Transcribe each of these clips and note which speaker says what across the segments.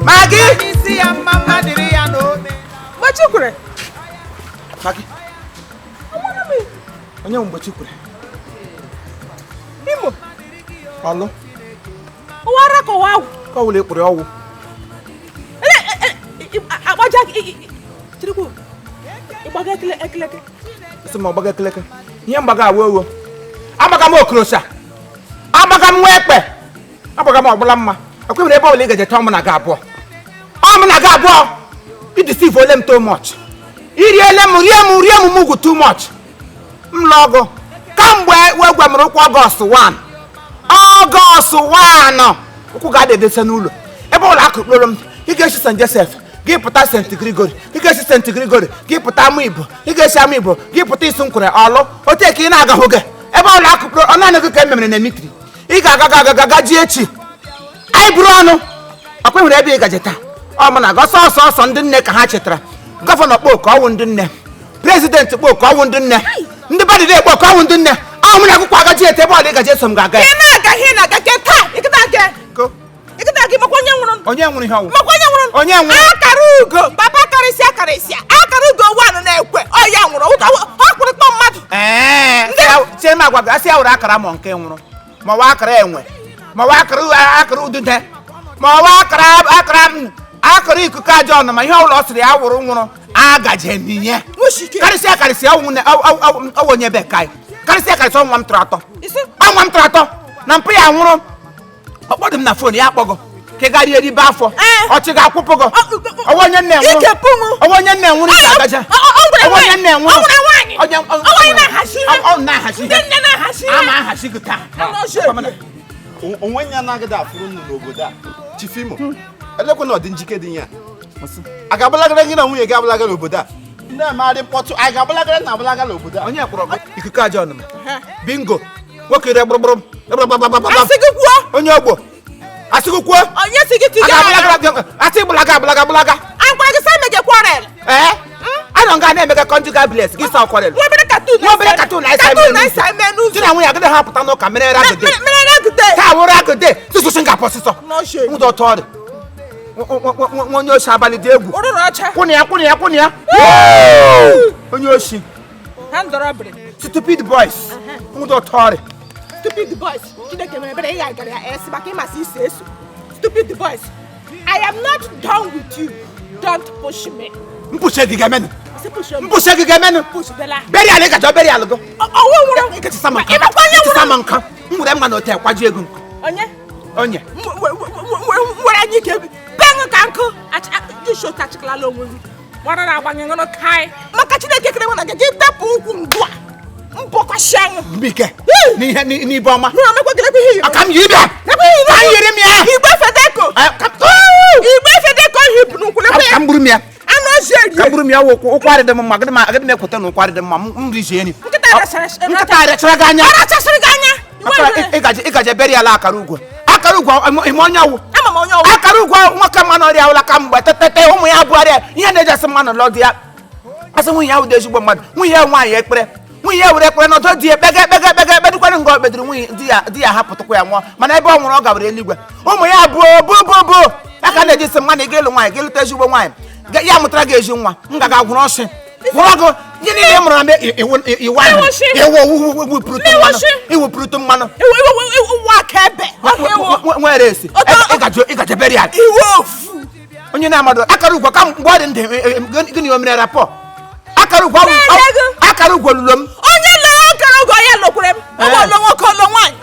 Speaker 1: Maggi.
Speaker 2: Bachukure.
Speaker 1: Maggi. Onye Bachukure.
Speaker 2: Imo.
Speaker 1: Allo.
Speaker 2: Wara ko wawu.
Speaker 1: Ka wule kure owu.
Speaker 2: Agbaja Chiriku. Igbaga ekeleke.
Speaker 1: Isi mo gbaga ekeleke. Ihe mgbaga awo. Amaga m okrosa. Amaga m nwekpe. Amaga m ogbula mma. Akwemere ebe ole gaje tom na ga abo. O m na ga abo. You deceive them too much. Rie m mugu too much. Mlogo. Kamgbe we gwamuru kwa August 1. August 1. Ukwu ga dedese n'ulo. Ebe ụlọ akụkporo m. Ị ga-esi St. Joseph. Gị pụta St. Gregory. Ị ga-esi St. Gregory. Gị pụta Amụ Igbo. Ị ga-esi Amụ Igbo. Gị pụta Isunkwure ọlụ. Ote ka ị na-aga hụ gị. Ebe ụlọ akụkporo ọ naanị gị ka ememere na mitri. Ị ga-aga ji echi. Anyị buru ọnụ. Akwa nwere ebe ị gaje taa. Ọ mụ na ọsọ ndị nne ka ha chetara. Gọvanọ Kpoko ọwụ ndị nne. President Kpoko ọwụ ndị nne. Ndị badide Kpoko ọwụ ndị nne. Ọ mụ na akwụkwọ agaji ete ebe ọla ị gaje so m ga-aga.
Speaker 2: Ị na-aga ihe na-aga ke taa. Ịkịta gị makwa onye nwụrụ.
Speaker 1: Onye nwụrụ ihe ọwụ.
Speaker 2: Makwa onye nwụrụ.
Speaker 1: Onye nwụrụ.
Speaker 2: Akara ugo. Papa karịsịa. Akara ugo wanụ na-ekwe. Ọ ya nwụrụ. Ọ kwụrụ kpọ mmadụ.
Speaker 1: Chema agwa gị asị ya were akara ma nke nwụrụ. Ma ọ akara enwe. Ma ọ akara udude. Ma ọ akara ikuku aja ọnụ ma ihe ọbụla ọ sịrị ya wụrụ nwụrụ agaje n'ihe. Karịsịa ọwụ onye bekee. Karịsịa ọnwa m tụrụ atọ. Ọnwa m tụrụ atọ na mpụ ya nwụrụ. Ọkpọdụ m na fon ya akpọgọ ka ị garie ribe afọ. Ọchị ga-akwụpụ gọ. Ọwụ onye nne nwụrụ. Ọwụ onye nne nwụrụ ị ga-agaja. Ọwụ onye nne nwụrụ.
Speaker 2: Onye na-ahazi ihe.
Speaker 1: Ọ na-ahazi ihe.
Speaker 2: Ndị nne na-ahazi ihe.
Speaker 1: Ama ahazi gị taa.
Speaker 3: Onwe ya na-agada afụrụ nnu n'obodo a. Chifimo. Elekwe na ọdị njike dị ya. A ga-abalagara gị na nwunye gị abalaga n'obodo a. Ndị amadị mkpọtụ a ga-abalagara na abalaga n'obodo a.
Speaker 1: Onye kpọrọ gị ikuku aja ọnụ m. Bingo. Nwoke ire gbụrụgbụrụ. Onye ogbo. Asịgụkwuo.
Speaker 2: Onye si gị tiga.
Speaker 1: Asị gbalaga.
Speaker 2: Agwara gị sa mege quarrel.
Speaker 1: Anọ nga na-emega conjugal bliss gị sa quarrel.
Speaker 2: Nwebere cartoon na isa menu.
Speaker 1: Di na nwunye agadi ha pụta n'ụka mere ragide. Ka wụrụ agide. Susu Singapore sịsọ. Ụdọ tọọrị. Onye oshi abalị dị egwu. Kwụnụ ya. Onye oshi. Stupid boys. Ụdọ tọọrị.
Speaker 2: Stupid boys. Chineke mere bere ya gara ya esi maka ịmasị isi eso. Stupid boys. I am not done with you. Don't push me.
Speaker 1: Mpushe gị ga-emenụ.
Speaker 2: Push
Speaker 1: ga-emenụ. Beri ala ịgaja beri ala gọ.
Speaker 2: Ọwụ nwụrụ.
Speaker 1: Ịkachisa ma nka. Nwere mma na ote kwaji ego nkụ. Onye.
Speaker 2: Nwere anyị ka ebi. Bengu ka nkụ. Jisho tachiklala onwe gị. Nwara na-agbanye ngọnọ kai. Maka Chineke kere na gị tepụ ụkwụ ngwa. Mpọkashangu.
Speaker 1: Mbike. N'ibe ọma.
Speaker 2: Aka
Speaker 1: m yi bịa. Ka m yiri m ya.
Speaker 2: Igwe Fedeko hip n'ụkwụ.
Speaker 1: Ka m buru m ya.
Speaker 2: Anụ ojii.
Speaker 1: Ka m buru m ya ụkwarị dị mma. Agadi m ekweta na ụkwarị dị mma. M rizie enyi. Nkịta arịchara gị anya. Ị gaje beri ala akara ugwo. Akara ugwo ime onye ọwụ. Akara ugwo nwoke mmanụ ọrịa awụla ka mgbe tetete ụmụ ya abụgharịa ihe na-ejesi mmanụ lọ dị ya. Asị nwunye ya wụdo ezigbo mmadụ. Nwunye ya nwaanyị ekpere. Nwunye ya were ekpere n'ọtọ di ekpege ekpedukwanụ nga o kpediri nwunye di ya hapụtụkwa ya nwụọ mana ebe ọ nwụrụ ọ gabara eluigwe. Ụmụ ya abụọ ya ka na-eji sị mmadụ ga-elu nwaanyị ga-elute ezigbo nwaanyị ya mụtara gị ezi nwa m ga gwụrụ ọsị gwụrụ ọgụ gị niile mụrụ na iwu ahụ iwepụrụtụ mmanụ nwere esi ịgaje beri ala onye na-amadụ akara ugwo ka mgbe ọ dị ndụ gịnị o mere rapọ akara ugwo lụrụ m
Speaker 2: onye lụrụ akara ugwo ya lụkwere m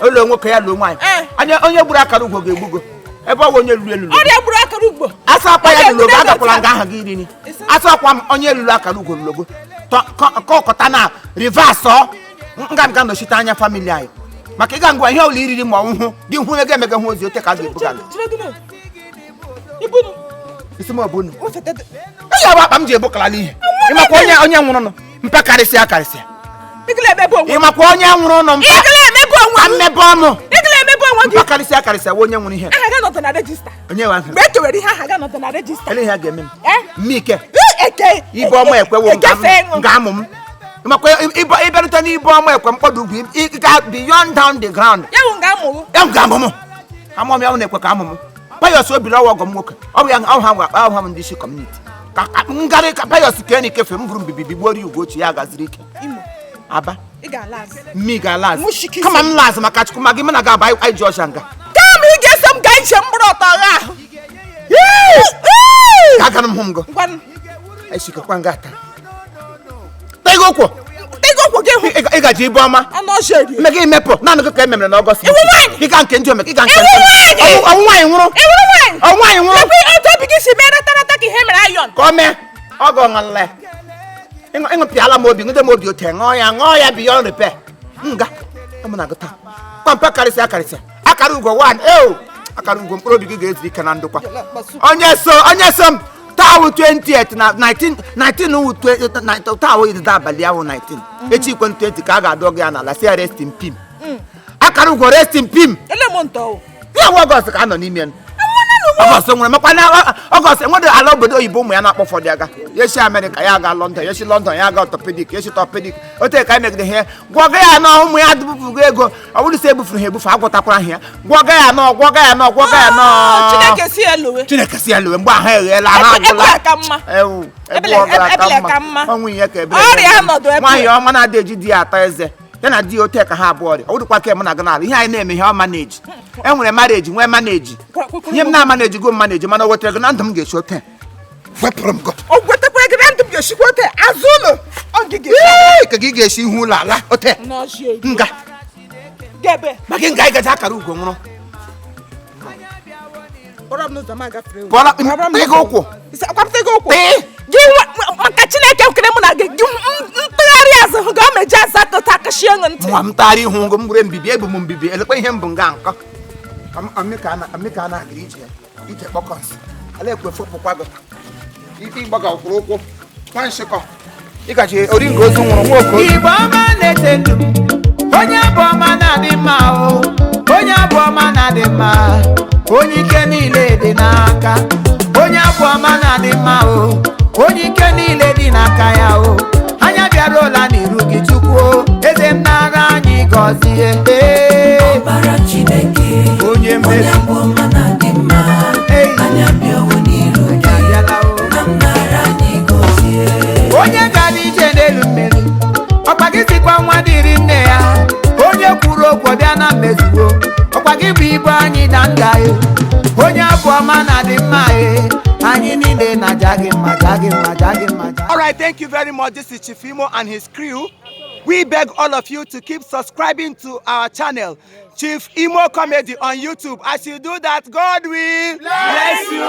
Speaker 1: ụlọ nwoke ya lụọ nwaanyị onye gburu akara ugwo ga-egbugo ebe ọ bụ onye lụrụ elulu
Speaker 2: ọrịa gburu akara ugwo
Speaker 1: asa akwa ya lụrụ ogo agakwala nga aha gị iri asa akwa m onye lụrụ akara ugwo lụrụ ogo kọkọta na rivers ọ nga nọchite anya famili anyị maka ịga ngwa ihe ọbụla iriri ma ọnwụhụ gị hụ ego emega hụ ozi ote ka a ga-ebuga isi m ọbụnụ onye bụ akpa m ji ebukalala ihe ịmakwa onye nwụrụ nụ mpe karịsịa ịmakwa onye nwụrụ nụ mmebe ọnụ mpe karịsịa onye nwụrụ ihe onye wa ele ihe a ga-eme m mmike ibe ọma ekwewo nga amụ m ịmakwa ịbịarute n'ibe ọma ekwe mkpọdụ ugwu ịga beyond down the ground ya nga amụ m amom ya na ekwe ka amom payos obira ọgọ m nwoke ọ bụ ya ahụ ndị isi community ka ngari ka payos ka eni kefe m buru bibi gbori ugochi ya gaziri ike
Speaker 2: Imo
Speaker 1: aba
Speaker 2: ị ga-alaz
Speaker 1: mi ga laz kama m laz maka chukwu magi m na ga aba ai Georgia nga
Speaker 2: kama ị ga-eso m gaa ije mkpụrụ ọtọ ahụ
Speaker 1: ka kana m hụ m go
Speaker 2: ngwanụ
Speaker 1: ai shikakwa nga ata tego kwa
Speaker 2: gị hụ
Speaker 1: ị gaji ibu ọma
Speaker 2: ọnụ ọjọọ eri
Speaker 1: mmega imepụ naanị gị ka ememere na Ọgọst ịga nke ndị omeke ịga nke
Speaker 2: Iwu
Speaker 1: nwaanyị nwụrụ nwaanyị nwụrụ
Speaker 2: otu obi gị si mee natarata ka ihe mere ayọn
Speaker 1: ka o mee ọgọ nle ịṅụpịala m obi ngide m obi ote ṅụọ ya beyond repair nga ụmụ na gụta kpampa karịsịa akara ugo 1 akara ugo mkpụrụ obi gị ga-ezuru ike na ndokwa onye so m tawo 28 na 19 tawo idida abalị ahụ 19 echi ikwe 20 ka a ga-adọ gị n'ala si rest in pim akara ugo rest in pim
Speaker 2: ele m ntọ
Speaker 1: ya nwa Ọgọst ka anọ n'ime Ọgọst nwere makwa na Ọgọst enwere ala obodo oyibo ụmụ ya na-akpọ ụfọdụ aga yeshi Amerịka ya aga London yeshi London ya aga orthopedic yeshi orthopedic ote ka emegide ihe gwọga ya na ụmụ ya dụbụgo ego ọ bụrụ si ebufuru ha ebufu agwọtakwara ha ya gwọga ya nọ Chineke si eluwe mgbe ahụ eghela ha agụla ọnwụ ihe ka ebe nwaanyị ọma na-adị eji di ya atọ eze ya na di ote ka ha abụọ dị ọ dịkwa ka m na gana ihe anyị na-eme ihe ọ maneji enwere mareji nwee maneji ihe m na-amaneji go maneji mana o wetara gị na ndụ m ga-esi ote wepụrụ m go
Speaker 2: o wetakwa gị na ndụ m ga-esikwa ote azụ ụlọ ogige
Speaker 1: ka gị ga-esi ihu ụlọ ala ote nga ma gị nga ịgaji akara ugo nwụrụ kpọrọ ego ụkwụ
Speaker 2: gị maka Chineke nkere mụ na gị ntụgharị azụ hụ ga o meji aza kụta akashie ṅụ ntị
Speaker 1: nwa m tara ihu ngo m gbure mbibi ebu m mbibi elekwa ihe mbụ nga nkọ amịka a na-agịrị ije kpọkọs ala ekwe fopụkwa gị ike ịgbaga ụkwụrụ ụkwụ nwa nshịkọ ịgaji ori ngo ozu nwụrụ nwa oke Igbo ọma na-ete ndụ onye abụ ọma na-adị mma onye abụ ọma na-adị mma onye ike niile dị n'aka onye abụ ọma na-adị mma onye ike niile dị n'aka ya anya bịara ụla n'iru gị Chukwu eze m nara anyị gọzie
Speaker 4: ọbara Chineke
Speaker 1: onye mmeri
Speaker 4: abụ ọma na-adị mma anya bịawo n'iru gị na m nara anyị gọzie
Speaker 1: onye gara ije n'elu mmeri ọkwa gị sikwa nwa dịrị nne ya onye kwuru okwu bịa na mmezuo ọkwa gị bụ ibu anyị na nga onye abụ ọma na-adị mma anyị niile na jagi mma. All right, thank you very much. This is Chief Imo and his crew. We beg all of you to keep subscribing to our channel, Chief Imo Comedy on YouTube. As you do that, God will bless you.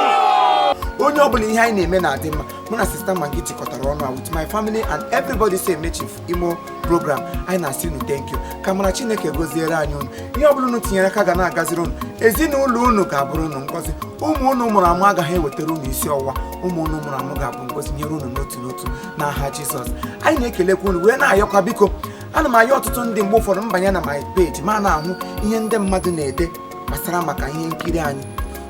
Speaker 1: Onye ọbụla ihe anyị na-eme na-adị mma. Mụ na sister Maggi chịkọtara ọnụ with my family and everybody say me Chief Imo program. Anyị na-asị unu thank you. Ka mara Chineke goziere anyị unu. Ihe ọbụla unu tinyere aka ga na-agaziri unu. Ezinụlọ unu ga-abụrụ unu ngọzi. Ụmụ unu mụrụ amụ agaghị ewetara unu isi ọwụwa. Ụmụ unu mụrụ amụ ga-abụ ngọzi nyere unu n'otu n'aha Jizọs. Anyị na-ekelekwa unu wee na-ayọkwa biko ana m ayọ ọtụtụ ndị mgbe ụfọdụ mbanye na my page ma na-ahụ ihe ndị mmadụ na-ede gbasara maka ihe nkiri anyị.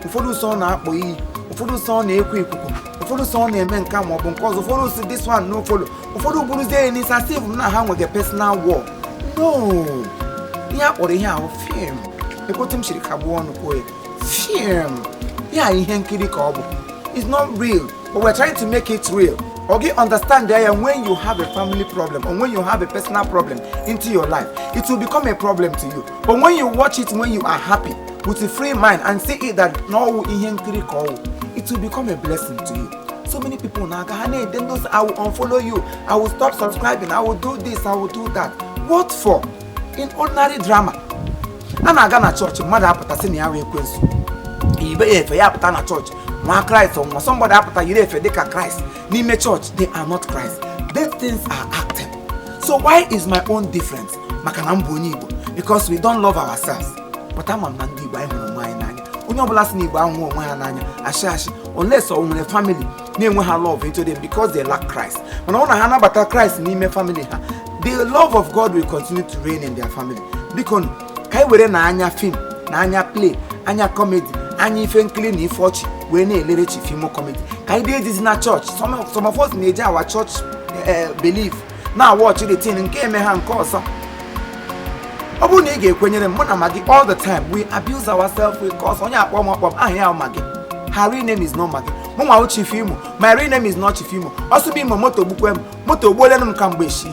Speaker 1: Ụfọdụ sọ na-akpọ iyi, ụfọdụ sọ na-ekwo ikuku, ụfọdụ sọ na-eme nka ma ọ bụ nke ọzọ, ụfọdụ si this one no follow, ụfọdụ buruzie n'isi asị m na ha nwere personal war. No, ihe a kpọrọ ihe ahụ film. Ekwotu m shiri kagbuo ọnụ kwuo film. Ya ihe nkiri ka ọ bụ. It's not real, but we're trying to make it real. Okay, understand that when you have a family problem or when you have a personal problem into your life, it will become a problem to you. But when you watch it when you are happy with a free mind and see it that no it will become a blessing to you. So many people now, then those I will unfollow you, I will stop subscribing, I will do this, I will do that. What for? In ordinary drama. And I got church, mother apata ya ekwensu. Ibe efe ya apata na church. Ma Christ or somebody apata yire efe deka Christ. Nime church, they are not Christ. These things are acting. So why is my own difference? Because we don't love ourselves. But I'm a man onye ọbụla si n'Igbo ahụ onwe ha n'anya ashashi unless or a family na-enwe ha love into them because they lack Christ. Mana ọ na ha nabata Christ n'ime family ha, the love of God will continue to reign in their family. Biko ka anyị were na anya film, na anya play, anya comedy, anya ife nkiri na ife ọchị wee na-elere Chief Imo Comedy. Ka anyị dey this na church. Some of us na-eje our church belief na watch the thing nke eme ha nke ọsọ. Obu na ị ga-ekwenyere m na Maggi all the time we abuse ourselves because onye akpọ aha ya Maggi. Her real name is not Maggi. Mama Chief Imo. My real name is not Chief Imo. Also be moto bukwem moto gbole num kamgbe shi.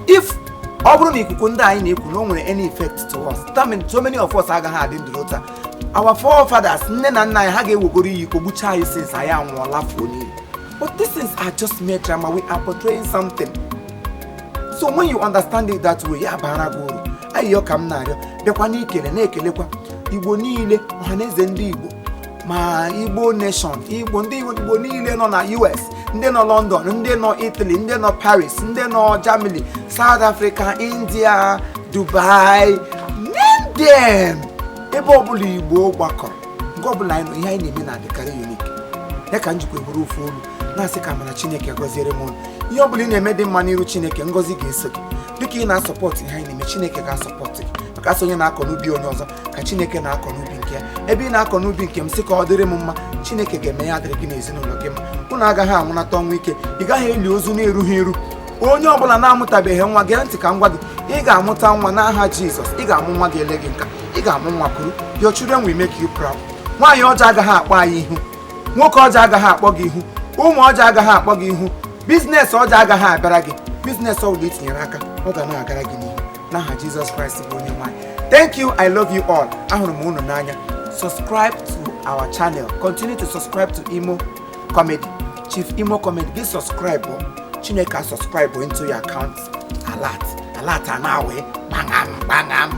Speaker 1: If ọ bụrụ na ikuku ndị anyị na-ekwu no nwere any effect to us. That means so many of us agaghị adị ndụ rota. Our forefathers nne na nna anyị ha ga-ewegoro iyi kogbucha anyị since anyị anwụọla fuo niile. But these things are just mere drama. We are portraying something. So when you understand it that way, ya bara guru. Ayo kam na arịọ bịakwa n'ikele na-ekelekwa Igbo niile ọhaneze ndị Igbo ma Igbo nation Igbo ndị Igbo niile nọ na US, ndị nọ London, ndị nọ Italy, ndị nọ Paris, ndị nọ Germany, South Africa, India, Dubai, name them. Ebe ọbụla Igbo gbakọrọ nke ọbụla anyị nọ ihe anyị na-eme na-adịkarị unique. Ya ka njikwa eburu ofu olu na-asị ka amara Chineke gọziere m. Ihe ọbụla ị na-eme dị mma n'iru Chineke, ngọzi ga-eso gị. Dịka ị na-asọpọtụ ihe anyị na-eme, Chineke ga-asọpọtụ gị. Maka asị onye na-akọ n'ubi onye ọzọ ka Chineke na-akọ n'ubi nke ya. Ebe ị na-akọ n'ubi nke m sị ka ọ dịrị m mma, Chineke ga-eme ya dịrị gị n'ezinụlọ gị mma. Unu agaghị anwụnata ọnwụ ike, ị gaghị eli ozu na-erughị eru. Onye ọbụla na-amụtabeghị nwa, gee ntị ka m gwa gị, ị ga-amụta nwa n'aha Jizọs. Ị ga-amụ nwa ga-ele gị nka, ị ga-amụ nwa kwuru. Your children will make you proud. Nwaanyị ọjọọ agaghị akpọ anyị ihu, nwoke ọjọọ agaghị akpọ gị ihu, ụmụ ọjọọ agaghị akpọ gị ihu, biznes ọjọọ agaghị abịara gị. Biznes ọ bụla itinyere aka ọ ga na-agara gị n'ihu n'aha Jizọs Kraịst bụ onye nwanyị. Thank you, I love you all. Ahụrụ m unu n'anya. Subscribe to our channel. Continue to subscribe to Imo Comedy. Chief Imo Comedy, gị subscribe. Chineke subscribe into your account. Alert anawe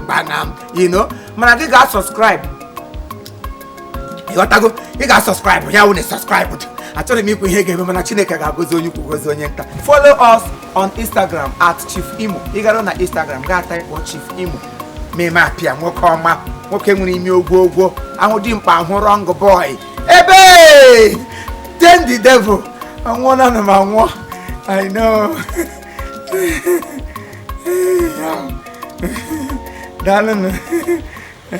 Speaker 1: bangam, you know. Mana gị ga-subscribe. Ịghọtago? Ị ga-subscribe. Ya wụ subscribe. Achọrọ m ikwu ihe ga-eme mana Chineke ga-agọzi onye ukwu gozi onye nta. Follow us on Instagram @Chief Imo. Ị gara na Instagram gaa type Chief Imo. Meme apịa nwoke ọma, nwoke nwere ime ogwo ahụ dị mkpa ahụ wrong boy. Ebe! Tend the devil. Anwụọ na m anwụọ. I know. Darling.